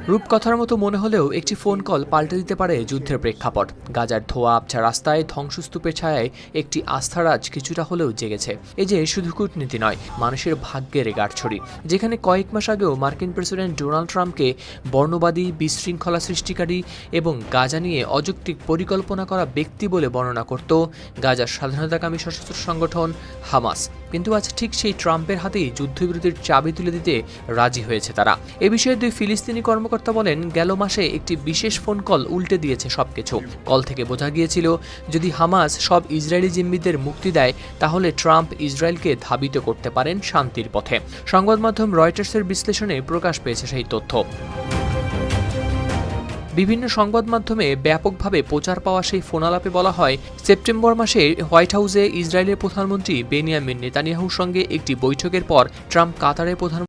রূপকথার মতো মনে হলেও একটি ফোন কল পাল্টে দিতে পারে যুদ্ধের প্রেক্ষাপট। গাজার ধোয়া আবছা রাস্তায় ধ্বংসস্তূপের ছায়ায় একটি আস্থারাজ কিছুটা হলেও জেগেছে। এই যে শুধু কূটনীতি নয়, মানুষের ভাগ্যের গাঁটছড়ি। যেখানে কয়েক মাস আগেও মার্কিন প্রেসিডেন্ট ডোনাল্ড ট্রাম্পকে বর্ণবাদী, বিশৃঙ্খলা সৃষ্টিকারী এবং গাজা নিয়ে অযৌক্তিক পরিকল্পনা করা ব্যক্তি বলে বর্ণনা করত গাজার স্বাধীনতাকামী সশস্ত্র সংগঠন হামাস, কিন্তু আজ ঠিক সেই ট্রাম্পের হাতেই যুদ্ধবিরতির চাবি তুলে দিতে রাজি হয়েছে তারা। এ বিষয়ে দুই ফিলিস্তিনি কর্মকর্তা বলেন, গেল মাসে একটি বিশেষ ফোন কল উল্টে দিয়েছে সবকিছু। কল থেকে বোঝা গিয়েছিল, যদি হামাস সব ইসরায়েলি জিম্মিদের মুক্তি দেয় তাহলে ট্রাম্প ইসরায়েলকে ধাবিত করতে পারেন শান্তির পথে। সংবাদ মাধ্যম রয়টার্সের বিশ্লেষণে প্রকাশ পেয়েছে সেই তথ্য। বিভিন্ন সংবাদ মাধ্যমে ব্যাপকভাবে প্রচার পাওয়া সেই ফোনালাপে বলা হয়, সেপ্টেম্বর মাসে হোয়াইট হাউসে ইসরায়েলের প্রধানমন্ত্রী বেনিয়ামিন নেতানিয়াহুর সঙ্গে একটি বৈঠকের পর ট্রাম্প কাতারের প্রধানমন্ত্রী